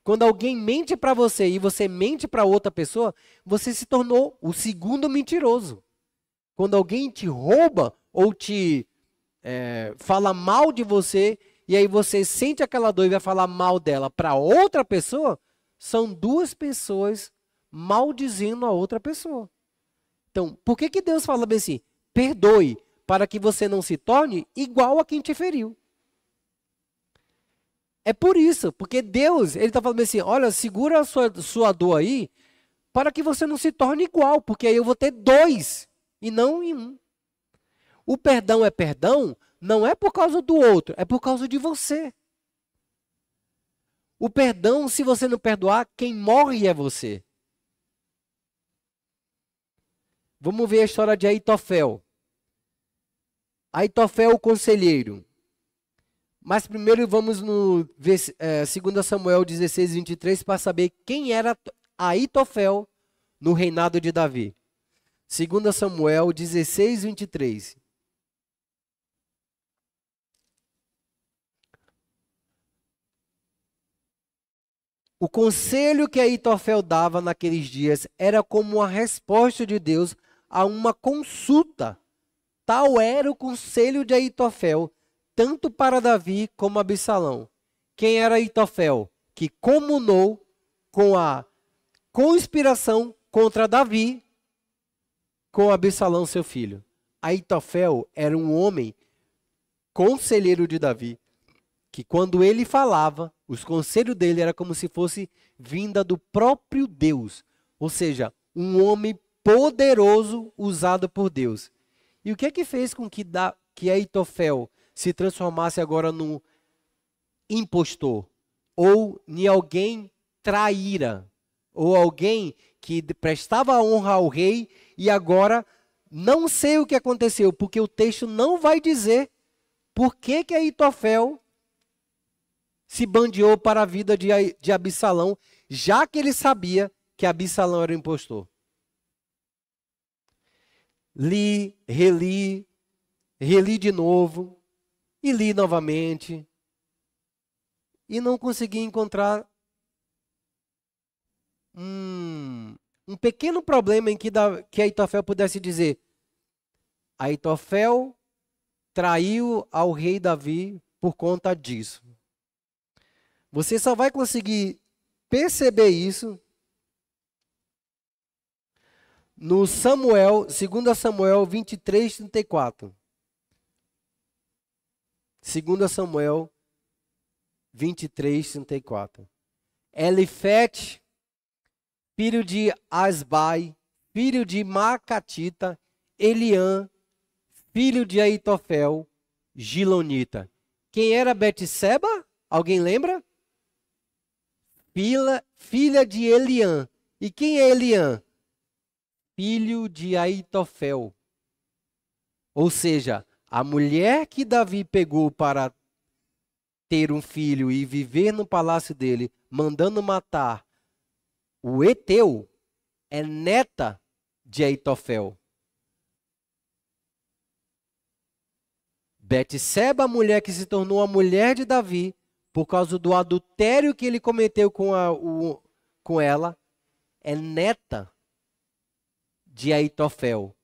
Quando alguém mente para você e você mente para outra pessoa, você se tornou o segundo mentiroso. Quando alguém te rouba ou te fala mal de você, e aí você sente aquela dor e vai falar mal dela para outra pessoa, são 2 pessoas maldizendo a outra pessoa. Então, por que Deus fala bem assim? Perdoe, para que você não se torne igual a quem te feriu. É por isso, porque Deus, ele está falando assim, olha, segura a sua dor aí, para que você não se torne igual, porque aí eu vou ter 2, e não em 1. O perdão é perdão, não é por causa do outro, é por causa de você. O perdão, se você não perdoar, quem morre é você. Vamos ver a história de Aitofel. Aitofel, o conselheiro. Mas primeiro vamos no 2 Samuel 16, 23, para saber quem era Aitofel no reinado de Davi. 2 Samuel 16, 23. O conselho que Aitofel dava naqueles dias era como uma resposta de Deus a uma consulta. Tal era o conselho de Aitofel, tanto para Davi como Absalão. Quem era Aitofel? Que comunou com a conspiração contra Davi com Absalão, seu filho. Aitofel era um homem conselheiro de Davi, que quando ele falava, os conselhos dele era como se fosse vinda do próprio Deus. Ou seja, um homem poderoso usado por Deus. E o que é que fez com que Aitofel se transformasse agora num impostor? Ou em alguém traíra? Ou alguém que prestava honra ao rei e agora não sei o que aconteceu, porque o texto não vai dizer por que Aitofel se bandeou para a vida de Absalão, já que ele sabia que Absalão era o impostor. Li, reli de novo, e li novamente, e não consegui encontrar um pequeno problema em que Aitofel pudesse dizer: Aitofel traiu ao rei Davi por conta disso. Você só vai conseguir perceber isso no Samuel, 2 Samuel 23, 34. 2 Samuel 23, 34. Elifete, filho de Asbai, filho de Macatita, Eliã, filho de Aitofel, Gilonita. Quem era Betseba? Alguém lembra? Filha de Eliã. E quem é Eliã? Filho de Aitofel. Ou seja, a mulher que Davi pegou para ter um filho e viver no palácio dele, mandando matar o Eteu, é neta de Aitofel. Betseba, a mulher que se tornou a mulher de Davi, por causa do adultério que ele cometeu com ela, é neta de Aitofel.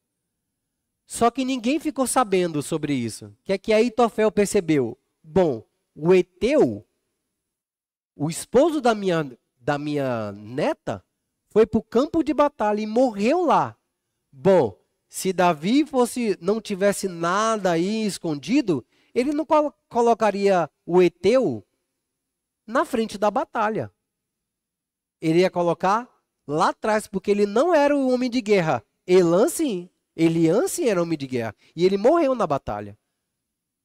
Só que ninguém ficou sabendo sobre isso. O que é que Aitofel percebeu? Bom, o Eteu, o esposo da minha neta, foi para o campo de batalha e morreu lá. Bom, se Davi não tivesse nada aí escondido, ele não colocaria o Eteu na frente da batalha. Ele ia colocar lá atrás, porque ele não era o homem de guerra. Eliã sim era homem de guerra. E ele morreu na batalha.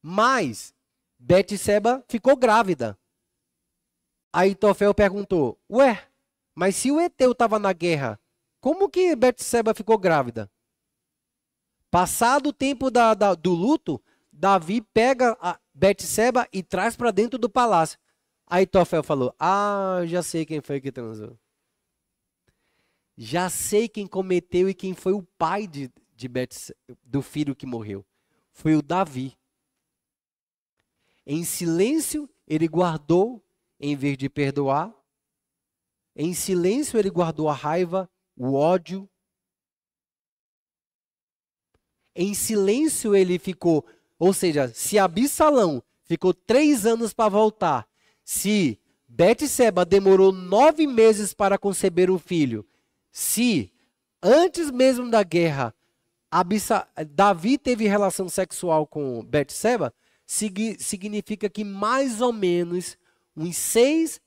Mas Betseba ficou grávida. Aitofel perguntou: ué, mas se o Eteu estava na guerra, como que Betseba ficou grávida? Passado o tempo do luto, Davi pega a Betseba e traz para dentro do palácio. Aitofel falou: já sei quem foi que transou. Já sei quem cometeu e quem foi o pai do filho que morreu. Foi o Davi. Em silêncio, ele guardou, em vez de perdoar. Em silêncio, ele guardou a raiva, o ódio. Em silêncio, ele ficou. Ou seja, se Absalão ficou 3 anos para voltar, se Betseba demorou 9 meses para conceber um filho, se antes mesmo da guerra Davi teve relação sexual com Betseba, significa que mais ou menos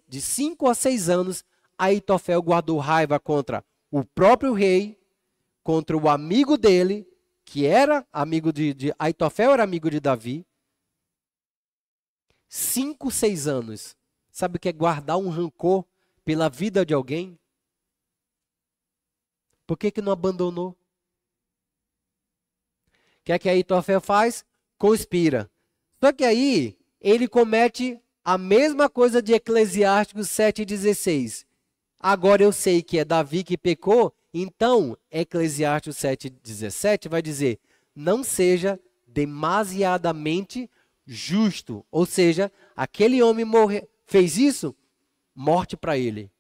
de 5 a 6 anos, Aitofel guardou raiva contra o próprio rei, contra o amigo dele, que era amigo Aitofel era amigo de Davi. 5, 6 anos. Sabe o que é guardar um rancor pela vida de alguém? Por que não abandonou? O que é que Aitofel faz? Conspira. Só que aí ele comete a mesma coisa de Eclesiásticos 7,16. Agora eu sei que é Davi que pecou, então Eclesiásticos 7,17 vai dizer: não seja demasiadamente justo. Ou seja, aquele homem fez isso, morte para ele.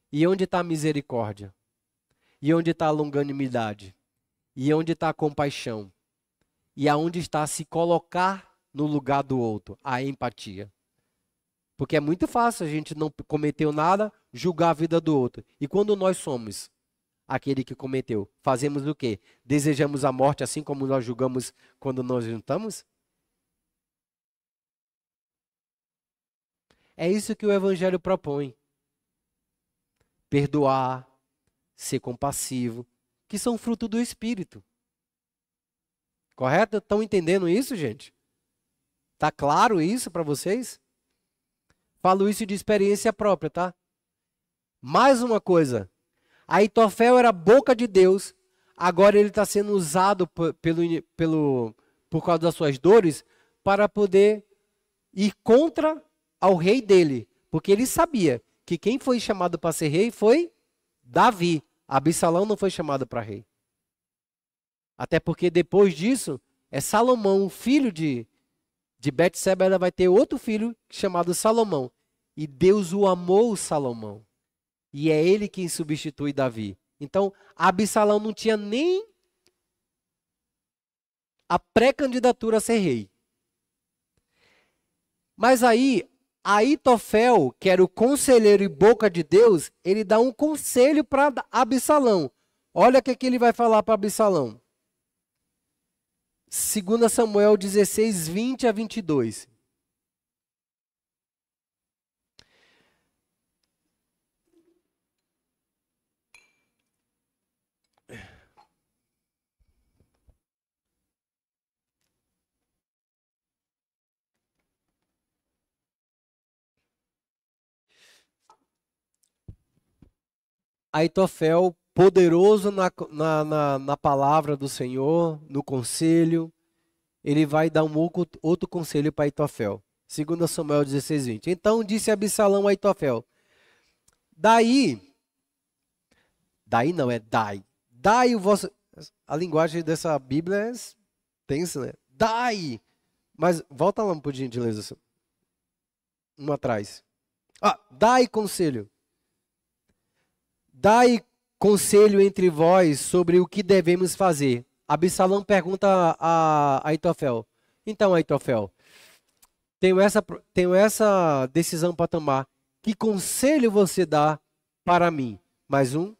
E onde está a misericórdia? E onde está a longanimidade? E onde está a compaixão? E aonde está se colocar no lugar do outro? A empatia. Porque é muito fácil a gente não cometeu nada, julgar a vida do outro. E quando nós somos aquele que cometeu, fazemos o quê? Desejamos a morte assim como nós julgamos quando nós juntamos? É isso que o Evangelho propõe. Perdoar, ser compassivo, que são fruto do Espírito. Correto? Estão entendendo isso, gente? Tá claro isso para vocês? Falo isso de experiência própria, tá? Mais uma coisa. Aitofel era a boca de Deus. Agora ele está sendo usado por causa das suas dores para poder ir contra ao rei dele. Porque ele sabia que quem foi chamado para ser rei foi Davi. Absalão não foi chamado para rei. Até porque depois disso, é Salomão, o filho de Betseba, ela vai ter outro filho chamado Salomão. E Deus o amou, Salomão. E é ele quem substitui Davi. Então, Absalão não tinha nem a pré-candidatura a ser rei. Mas aí, Aitofel, que era o conselheiro e boca de Deus, ele dá um conselho para Absalão. Olha o que ele vai falar para Absalão. 2 Samuel 16, 20 a 22. Aitofel, poderoso na palavra do Senhor, no conselho, ele vai dar um outro conselho para Aitofel. 2 Samuel 16, 20. Então disse Absalão a Aitofel, daí não, é dai. Dai o vosso... A linguagem dessa Bíblia é tensa, né? Dai! Mas volta lá um pouquinho de gentileza. Um atrás. Dai conselho. Dai conselho entre vós sobre o que devemos fazer. Absalão pergunta a Aitofel. Então, Aitofel, tenho essa decisão para tomar. Que conselho você dá para mim? Mais um.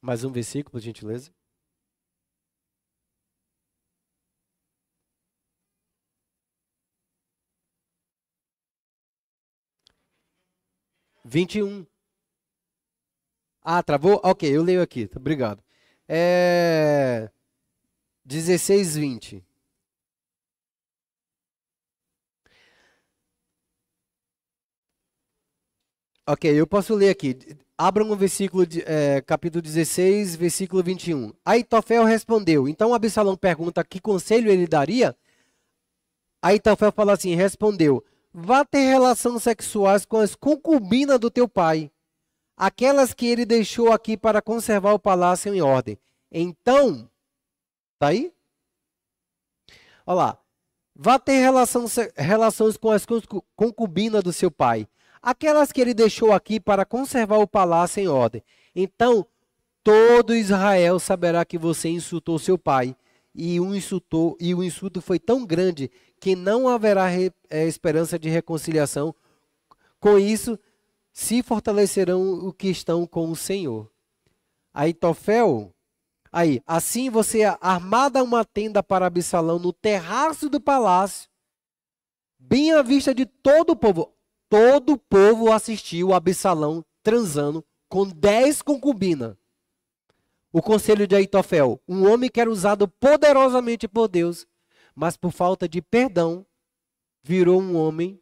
Mais um versículo, por gentileza. Vinte e um. Travou? Ok, eu leio aqui. Obrigado. 16, 20. Ok, eu posso ler aqui. Abra um versículo, capítulo 16, versículo 21. Aitofel respondeu. Então Absalão pergunta que conselho ele daria. Aitofel fala assim, respondeu. Vá ter relações sexuais com as concubinas do teu pai, aquelas que ele deixou aqui para conservar o palácio em ordem. Então, tá aí? Olha lá. Vá ter relações com as concubinas do seu pai, aquelas que ele deixou aqui para conservar o palácio em ordem. Então, todo Israel saberá que você insultou seu pai, e o insulto foi tão grande que não haverá esperança de reconciliação. Com isso, se fortalecerão os que estão com o Senhor. Aitofel, assim você armada uma tenda para Absalão no terraço do palácio, bem à vista de todo o povo. Todo o povo assistiu a Absalão transando com 10 concubinas. O conselho de Aitofel, um homem que era usado poderosamente por Deus, mas por falta de perdão, virou um homem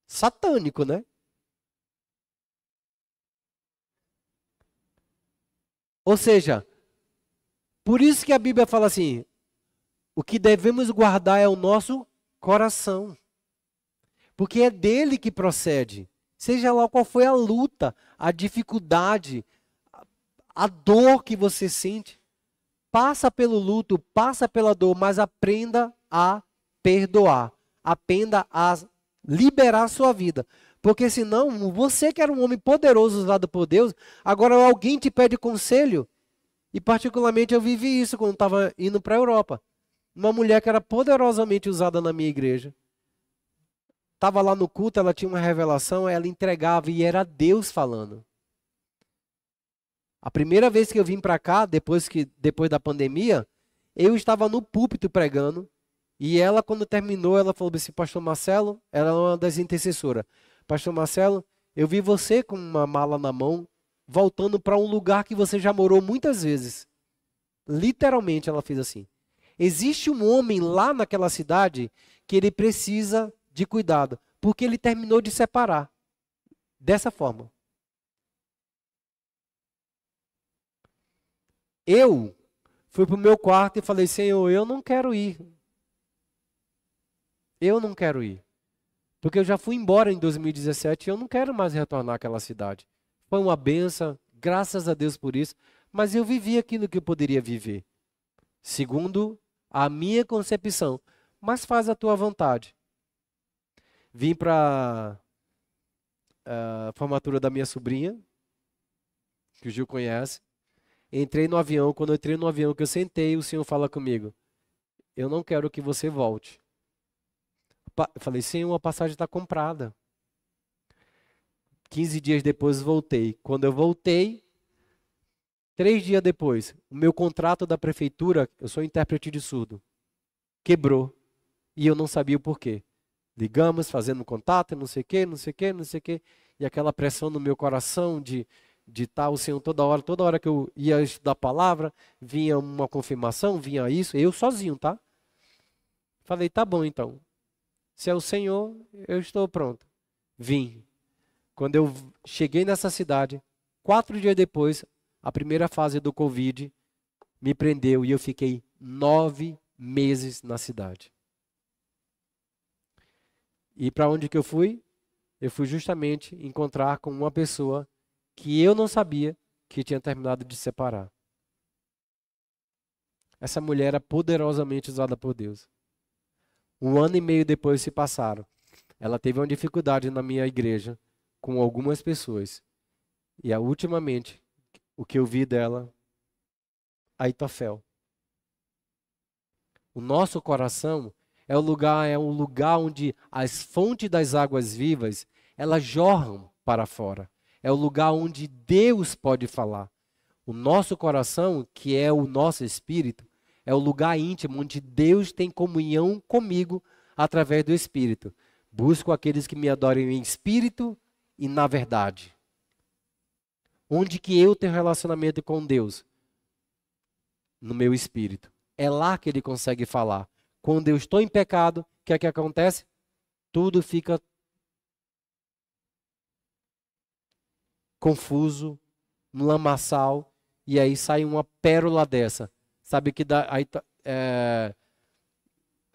satânico, né? Ou seja, por isso que a Bíblia fala assim, o que devemos guardar é o nosso coração. Porque é dele que procede. Seja lá qual foi a luta, a dificuldade, a dor que você sente. Passa pelo luto, passa pela dor, mas aprenda a perdoar. Aprenda a liberar a sua vida. Porque senão, você que era um homem poderoso usado por Deus, agora alguém te pede conselho. E particularmente eu vivi isso quando estava indo para a Europa. Uma mulher que era poderosamente usada na minha igreja. Estava lá no culto, ela tinha uma revelação, ela entregava e era Deus falando. A primeira vez que eu vim para cá, depois da pandemia, eu estava no púlpito pregando. E ela, quando terminou, ela falou assim, pastor Marcelo, ela é uma das intercessoras. Pastor Marcelo, eu vi você com uma mala na mão, voltando para um lugar que você já morou muitas vezes. Literalmente ela fez assim. Existe um homem lá naquela cidade que ele precisa de cuidado, porque ele terminou de separar. Dessa forma. Eu fui para o meu quarto e falei, Senhor, eu não quero ir. Eu não quero ir. Porque eu já fui embora em 2017 e eu não quero mais retornar àquela cidade. Foi uma benção, graças a Deus por isso, mas eu vivi aquilo que eu poderia viver, segundo a minha concepção. Mas faz a tua vontade. Vim para a formatura da minha sobrinha, que o Gil conhece. Entrei no avião, quando eu entrei no avião que eu sentei, o Senhor fala comigo, eu não quero que você volte. Eu falei, Senhor, a passagem está comprada. 15 dias depois voltei. Quando eu voltei, 3 dias depois, o meu contrato da prefeitura, eu sou intérprete de surdo, quebrou. E eu não sabia o porquê. Ligamos, fazendo contato, não sei o quê, não sei o quê, não sei o quê. E aquela pressão no meu coração de estar o Senhor toda hora que eu ia estudar a palavra, vinha uma confirmação, vinha isso, eu sozinho, tá? Falei, tá bom então. Se é o Senhor, eu estou pronto. Vim. Quando eu cheguei nessa cidade, 4 dias depois, a primeira fase do Covid me prendeu e eu fiquei 9 meses na cidade. E para onde que eu fui? Eu fui justamente encontrar com uma pessoa que eu não sabia que tinha terminado de separar. Essa mulher era poderosamente usada por Deus. 1 ano e meio depois se passaram. Ela teve uma dificuldade na minha igreja com algumas pessoas. E ultimamente, o que eu vi dela, Aitofel. O nosso coração é um lugar onde as fontes das águas vivas, elas jorram para fora. É o lugar onde Deus pode falar. O nosso coração, que é o nosso espírito, é o lugar íntimo onde Deus tem comunhão comigo através do Espírito. Busco aqueles que me adorem em espírito e na verdade. Onde que eu tenho relacionamento com Deus? No meu espírito. É lá que ele consegue falar. Quando eu estou em pecado, o que é que acontece? Tudo fica confuso, um lamaçal, e aí sai uma pérola dessa. Sabe que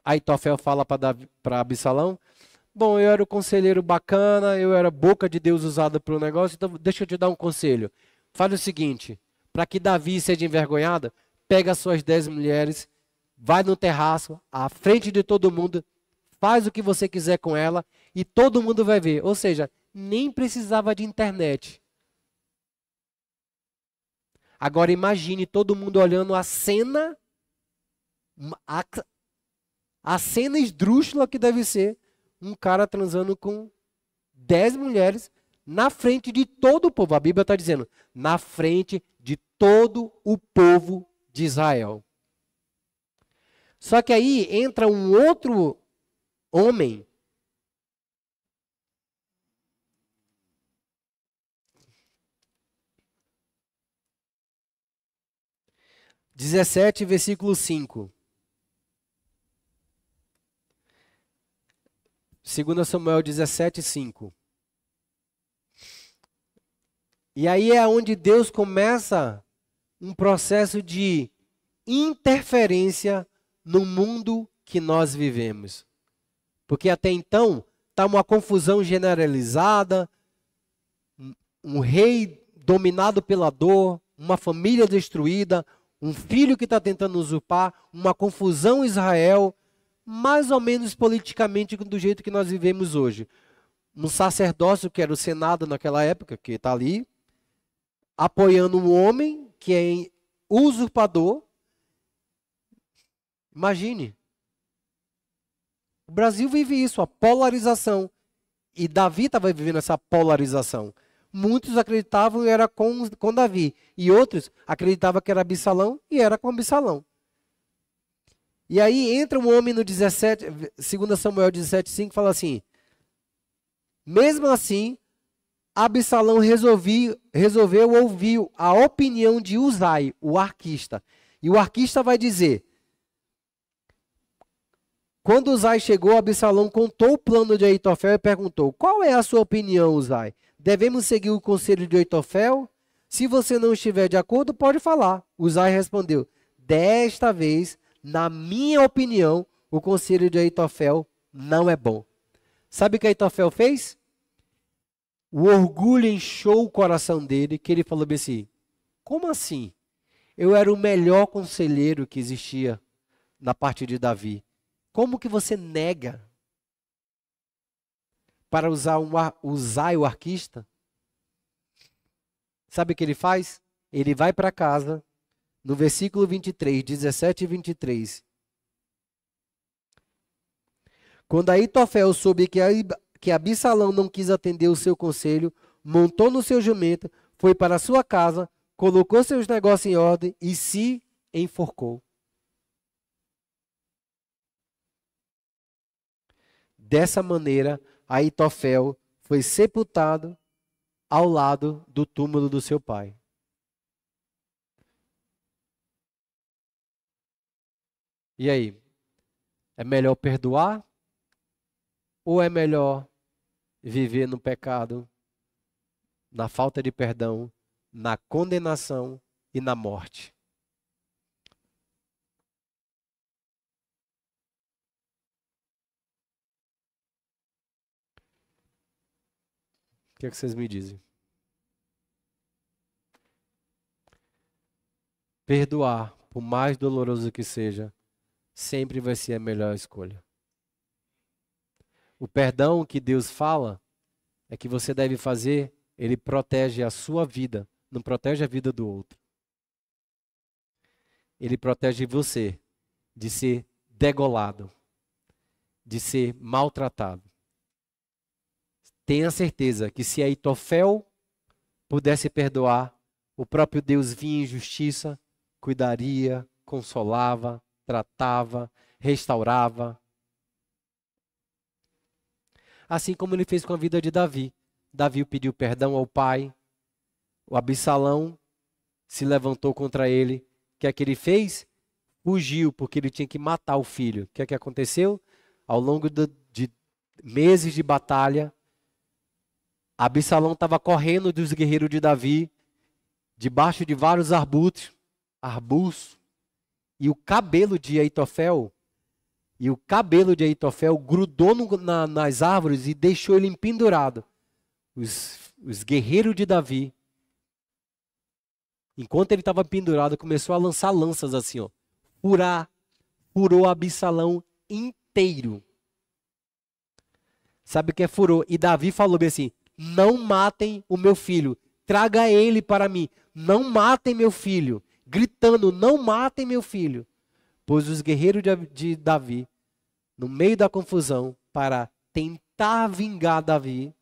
Aitofel fala para Absalão? Bom, eu era o conselheiro bacana, eu era a boca de Deus usada para o negócio, então deixa eu te dar um conselho. Fale o seguinte, para que Davi seja envergonhado, pega as suas 10 mulheres, vai no terraço, à frente de todo mundo, faz o que você quiser com ela e todo mundo vai ver. Ou seja, nem precisava de internet. Agora imagine todo mundo olhando a cena esdrúxula que deve ser um cara transando com 10 mulheres na frente de todo o povo. A Bíblia está dizendo, na frente de todo o povo de Israel. Só que aí entra um outro homem. Versículo 5. 2 Samuel 17, 5. E aí é onde Deus começa um processo de interferência no mundo que nós vivemos. Porque até então está uma confusão generalizada, um rei dominado pela dor, uma família destruída, um filho que está tentando usurpar, uma confusão em Israel, mais ou menos politicamente do jeito que nós vivemos hoje. Um sacerdócio, que era o Senado naquela época, que está ali, apoiando um homem que é usurpador. Imagine. O Brasil vive isso, a polarização. E Davi estava vivendo essa polarização. Muitos acreditavam que era com Davi. E outros acreditavam que era Absalão e era com Absalão. E aí entra um homem no 17, 2 Samuel 17, 5 e fala assim, mesmo assim, Absalão resolveu ouvir a opinião de Uzai, o arquista. E o arquista vai dizer: quando Uzai chegou, Absalão contou o plano de Aitofel e perguntou: qual é a sua opinião, Uzai? Devemos seguir o conselho de Aitofel? Se você não estiver de acordo, pode falar. Uzai respondeu: desta vez, na minha opinião, o conselho de Aitofel não é bom. Sabe o que Aitofel fez? O orgulho encheu o coração dele, que ele falou bem assim: como assim? Eu era o melhor conselheiro que existia na parte de Davi. Como que você nega para usar Uzai, o arquista? Sabe o que ele faz? Ele vai para casa, no versículo 23, 17 e 23. Quando Aitofel soube que Absalão não quis atender o seu conselho, montou no seu jumento, foi para sua casa, colocou seus negócios em ordem e se enforcou. Dessa maneira, Aitofel foi sepultado ao lado do túmulo do seu pai. E aí? É melhor perdoar ou é melhor viver no pecado, na falta de perdão, na condenação e na morte? O que é que vocês me dizem? Perdoar, por mais doloroso que seja, sempre vai ser a melhor escolha. O perdão que Deus fala é que você deve fazer, ele protege a sua vida, não protege a vida do outro. Ele protege você de ser degolado, de ser maltratado. Tenha certeza que se Aitofel pudesse perdoar, o próprio Deus vinha em justiça, cuidaria, consolava, tratava, restaurava. Assim como ele fez com a vida de Davi. Davi pediu perdão ao pai, o Absalão se levantou contra ele. O que é que ele fez? Fugiu, porque ele tinha que matar o filho. O que é que aconteceu? Ao longo de meses de batalha, Absalão estava correndo dos guerreiros de Davi, debaixo de vários arbustos, e o cabelo de Aitofel grudou nas árvores e deixou ele empendurado. Os guerreiros de Davi, enquanto ele estava pendurado, começou a lançar lanças assim, ó, furou Absalão inteiro. Sabe o que é furou? E Davi falou bem assim: não matem o meu filho, traga ele para mim, não matem meu filho, gritando: não matem meu filho. Pois os guerreiros de Davi, no meio da confusão, para tentar vingar Davi,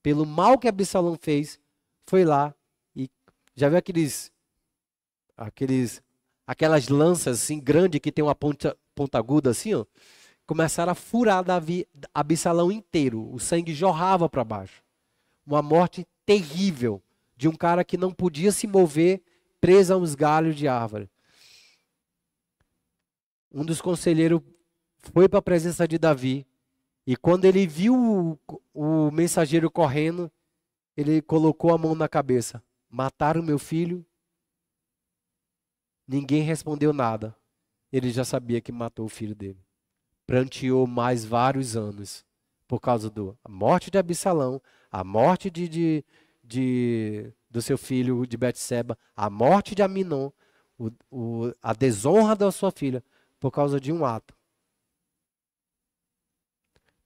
pelo mal que Absalão fez, foi lá e já viu aquelas lanças assim grandes que tem uma ponta aguda assim, ó, começaram a furar Absalão inteiro, o sangue jorrava para baixo. Uma morte terrível de um cara que não podia se mover, preso a uns galhos de árvore. Um dos conselheiros foi para a presença de Davi e quando ele viu o mensageiro correndo, ele colocou a mão na cabeça. Mataram meu filho? Ninguém respondeu nada. Ele já sabia que matou o filho dele. Pranteou mais vários anos por causa da morte de Absalão, a morte do seu filho de Betseba, a morte de Aminon, a desonra da sua filha, por causa de um ato.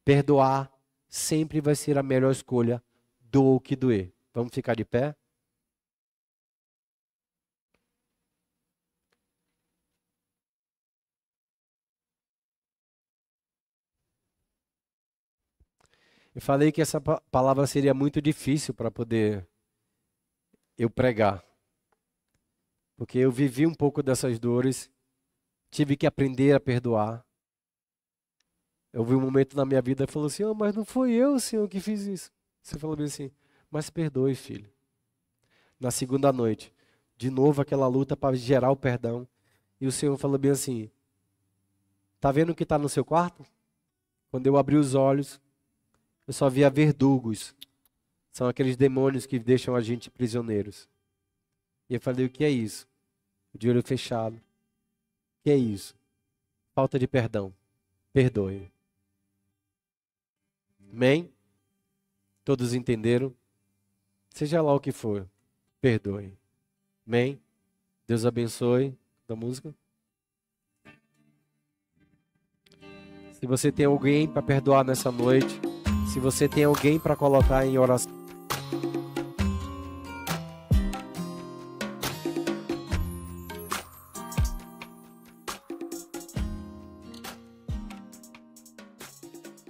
Perdoar sempre vai ser a melhor escolha, doa o que doer. Vamos ficar de pé? Eu falei que essa palavra seria muito difícil para poder eu pregar. Porque eu vivi um pouco dessas dores, tive que aprender a perdoar. Eu vi um momento na minha vida e falou assim: oh, mas não foi eu, Senhor, que fiz isso. Você falou bem assim: Mas perdoe, filho. Na segunda noite, de novo aquela luta para gerar o perdão. E o Senhor falou bem assim: tá vendo o que está no seu quarto? Quando eu abri os olhos, eu só via verdugos. São aqueles demônios que deixam a gente prisioneiros. E eu falei: o que é isso? De olho fechado. O que é isso? Falta de perdão. Perdoe. Amém? Todos entenderam? Seja lá o que for, perdoe. Amém? Deus abençoe. Da música. Se você tem alguém para perdoar nessa noite, se você tem alguém para colocar em oração,